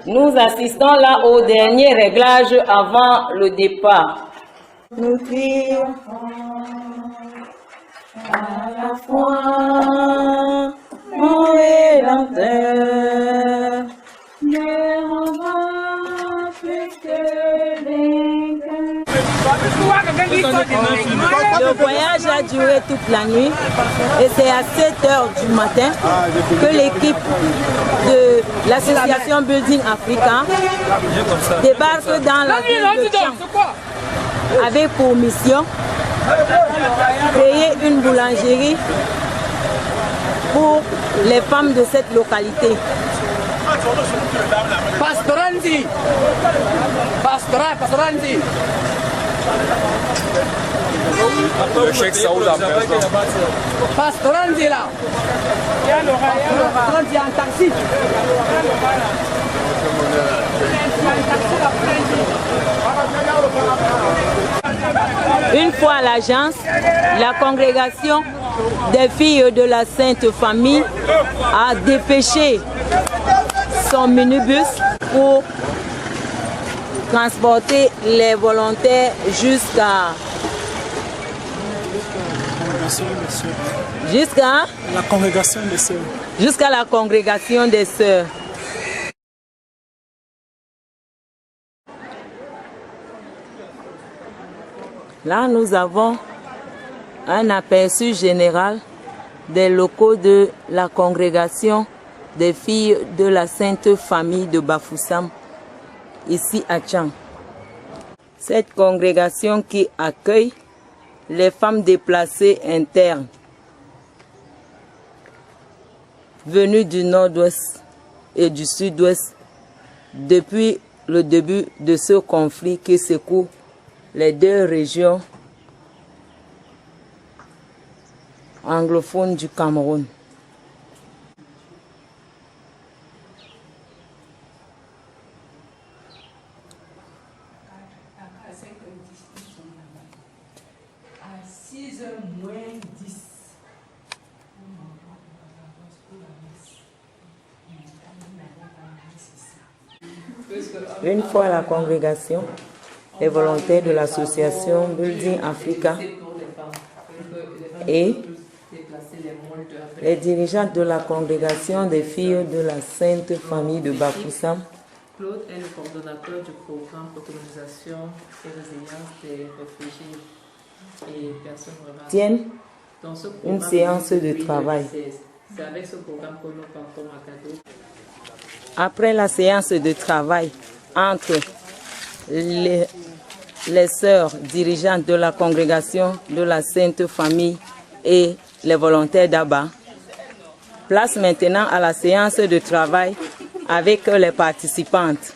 Nous assistons là au dernier réglage avant le départ. Nous crions à la fois, mon Rédempteur, mais on va plus que le voyage a duré toute la nuit et c'est à 7 heures du matin que l'équipe de l'association Building Africa débarque dans la ville de Tchang avec pour mission créer une boulangerie pour les femmes de cette localité. Pastoranzi. Le chèque Saoud a Pastoranzi là. Pastoranzi en taxi. Une fois à l'agence, la congrégation des filles de la Sainte Famille a dépêché son minibus pour transporter les volontaires jusqu'à la congrégation des sœurs. Jusqu'à la congrégation des sœurs. Là, nous avons un aperçu général des locaux de la congrégation des filles de la Sainte Famille de Bafoussam, ici à Tchang. Cette congrégation qui accueille les femmes déplacées internes venues du nord-ouest et du sud-ouest depuis le début de ce conflit qui secoue les deux régions anglophones du Cameroun. Une fois la congrégation, les volontaires de l'association Building Africa et les dirigeants de la congrégation des filles de la Sainte Famille de Bafoussam. Claude est le coordonnateur du programme Autonomisation et Résilience des réfugiés et personnes vulnérables. Tiennent une séance de travail. C'est avec ce programme que nous partons à Cadeau. Après la séance de travail entre les sœurs dirigeantes de la congrégation de la Sainte Famille et les volontaires d'Abba, place maintenant à la séance de travail avec les participantes.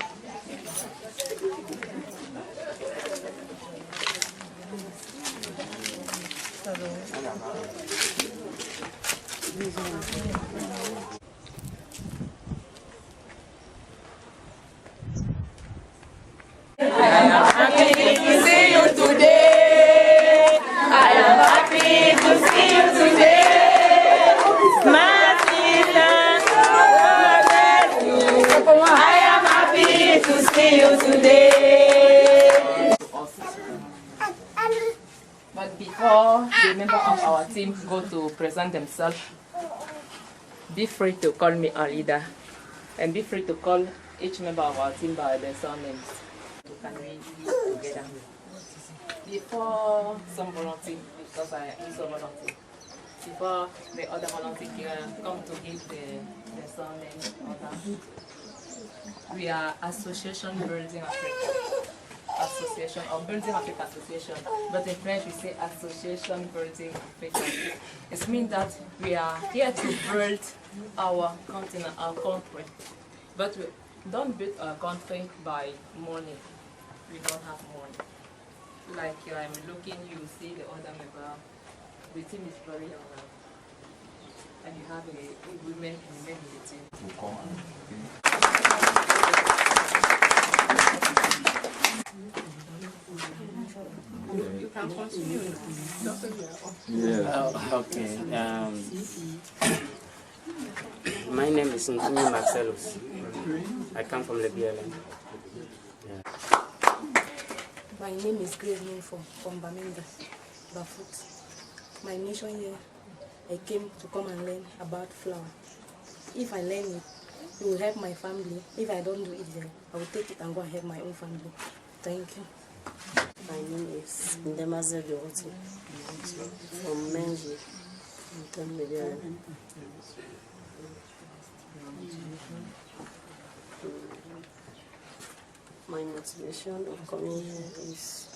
But before the member of our team go to present themselves, be free to call me a leader and be free to call each member of our team by their surnames. Can we be together? Before some volunteer, because I am also volunteer, before the other volunteer come to give the surname, we are Association Building Africa. Association or Building Africa Association, but in French we say Association Building Africa. It means that we are here to build our continent, our country, but we don't build our country by money. We don't have money. Like I'm looking, you see the other member, the team is very young now, and you have a women and men in the team. You can continue. Yeah. Okay. My name is Ntumi Marcellus. I come from the BLM. Yeah. My name is Grace Ninfo from Bamenda, Bafut. My mission here, I came to come and learn about flower. If I learn it, it will help my family. If I don't do it then, I will take it and go and help my own family. Thank you. My name is Ndemaze Dorothy from Menji. My motivation of coming here is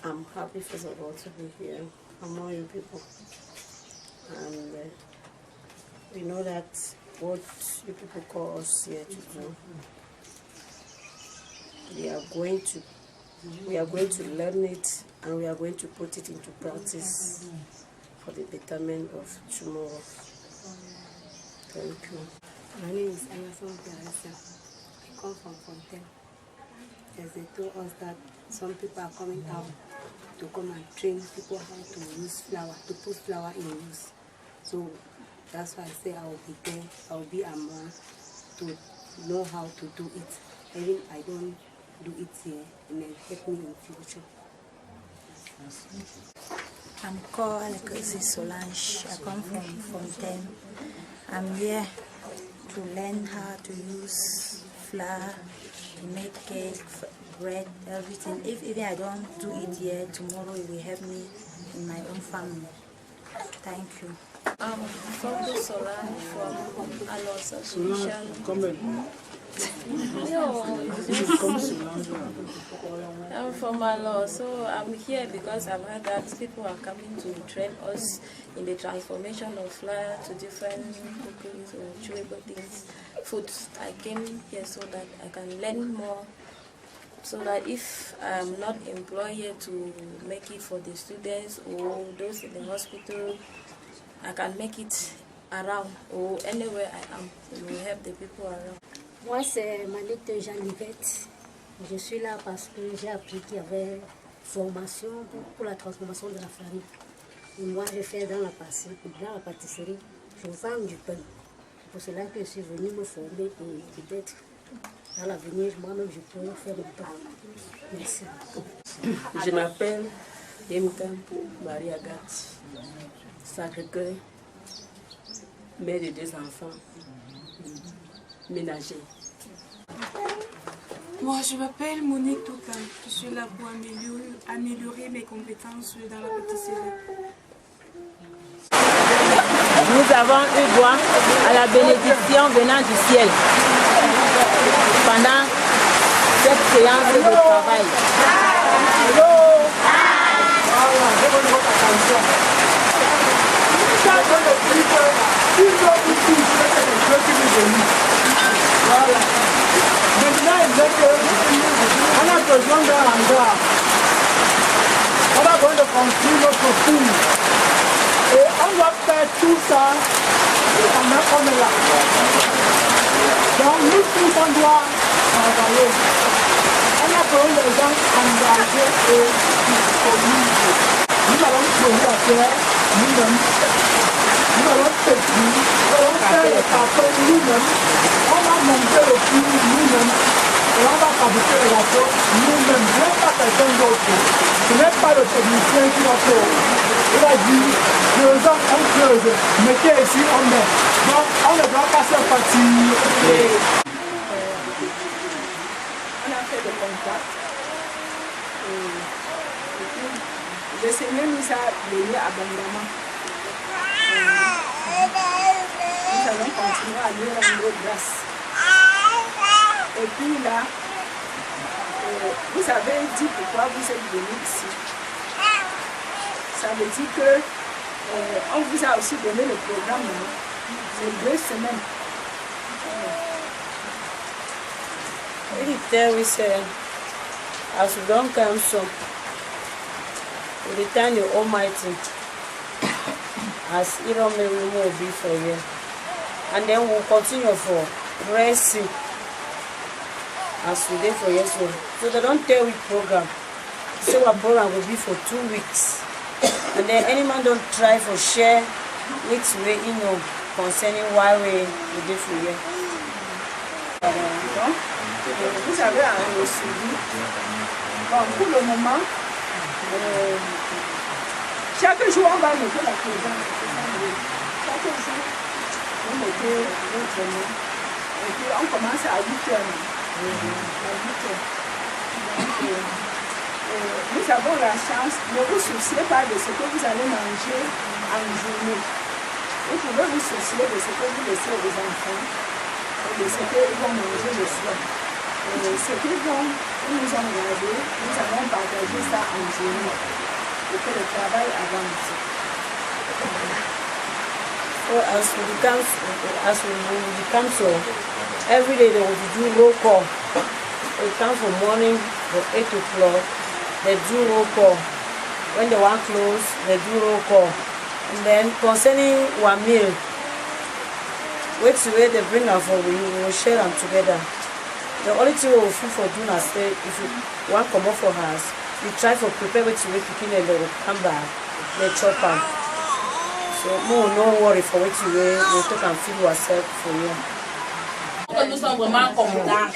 I'm happy first of all to be here among you people, and we know that what you people call us here to do, we are going to learn it, and we are going to put it into practice for the betterment of tomorrow. Thank you. My name is Emerson Teresa. I come from Fontaine. As they told us that some people are coming out to come and train people how to use flour, to put flour in use. So that's why I say I will be there, I will be among to know how to do it. Even I don't do it here, and then help me in future. I'm called Alekesi Solange. I come from Fontaine. I'm here to learn how to use flour to make cake, bread, everything. If even I don't do it here, tomorrow it will help me in my own family. Thank you. I'm Fondo Solange from Alo Association. I'm from Alo, so I'm here because I've heard that people are coming to train us in the transformation of flour to different cookies or chewable things, foods. I came here so that I can learn more, so that if I'm not employed here to make it for the students or those in the hospital, I can make it around or anywhere I am. It will help the people around. Moi, c'est Manette Jean Livette. Je suis là parce que j'ai appris qu'il y avait formation pour la transformation de la farine. Et moi, je fais dans la pâtisserie, je vends du pain. C'est pour cela que je suis venue me former et peut-être dans l'avenir, moi-même, je pourrais faire le pain. Merci. Je m'appelle Yemkampo Maria Gatti, Sacré-Cœur, mère de 2 enfants, ménagère. Moi, je m'appelle Monique Toukan. Je suis là pour améliorer mes compétences dans la pâtisserie. Nous avons eu droit à la bénédiction venant du ciel pendant cette séance de travail. On a besoin d'un hangar. On va going to construire notre four. Et on va faire tout ça pendant qu'on est là. Donc nous tous on doit travailler. On a besoin de gens engagés et disponibles. Nous allons trouver la terre nous-mêmes. Nous allons pétrir, nous allons faire les cartons nous-mêmes. On va monter le four nous-mêmes. Et on va fabriquer les gâteaux nous-mêmes. Ce n'est pas quelqu'un d'autre. Ce n'est pas le technicien qui va faire. Il a dit, creusons, on creuse. Mettez ici, on met. Donc, on ne doit pas se fatiguer. On a fait des contacts. Le Seigneur nous a bénis abondamment. Nous allons continuer à lui rendre grâce. Et puis là, vous avez dit pourquoi vous êtes venus ici. Ça veut dire que on vous a aussi donné le programme. C'est 2 semaines. There we say, as we don't come so, we return the Almighty, as Iron will be for you. And then we'll continue for resting as we did for yesterday. So they don't tell which program. So our program will be for 2 weeks. And then any man don't try for share which way concerning why we do for you. Vous savez, au suivi, bon, pour le moment, chaque jour on va mettre la présence. Chaque jour, on mettait notre nom. Et puis on commence à 8 heures. À 8 heures. Donc, nous avons la chance, ne vous souciez pas de ce que vous allez manger en journée. Vous pouvez vous soucier de ce que vous laissez aux enfants, de ce qu'ils vont manger le soir. Ce qu'ils nous ont gardé, nous allons partager ça en journée pour que le travail avance. So as we become so, every day they will do roll call. They come from morning from 8 o'clock. They do roll call. When they want close, they do roll call. And then concerning one meal, which way they bring them for, we will share them together. The only thing we will feel for doing is say, if you want to come up for us, we try to prepare which way picking and they will come back, they chop them. So no worry for which way we'll take and feed ourselves for you. Nous sommes vraiment contents.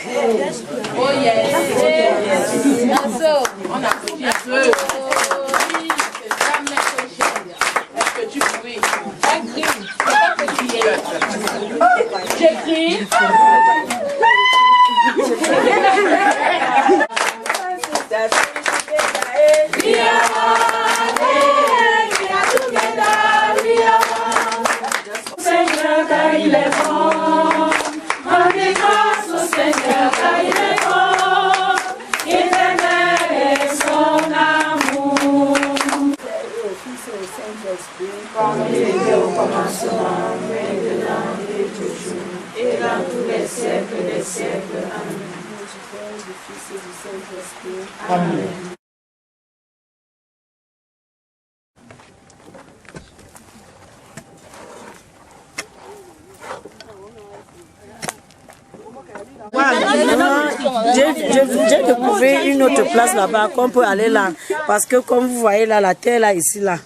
Oh yes. So, on applaudit un peu. Est-ce que tu pouvais écrire? J'écris. Seigneur, car il est bon. Rendez grâce au Seigneur, car il est bon. Éternel est son amour. Au Fils et au Saint-Esprit, comme il était au commencement, maintenant et toujours, et dans tous les siècles des siècles. Amen. Du Père, du Fils et du Saint-Esprit. Amen. J'ai découvert une autre place là-bas qu'on peut aller là. Parce que comme vous voyez là, la terre là, ici là,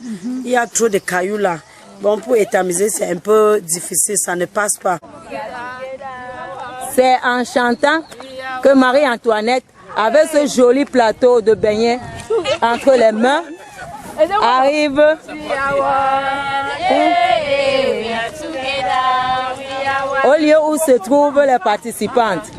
il y a trop de cailloux là. Bon, pour étamiser, c'est un peu difficile, ça ne passe pas. C'est en chantant que Marie-Antoinette, avec ce joli plateau de beignets entre les mains, arrive au lieu où se trouvent les participantes.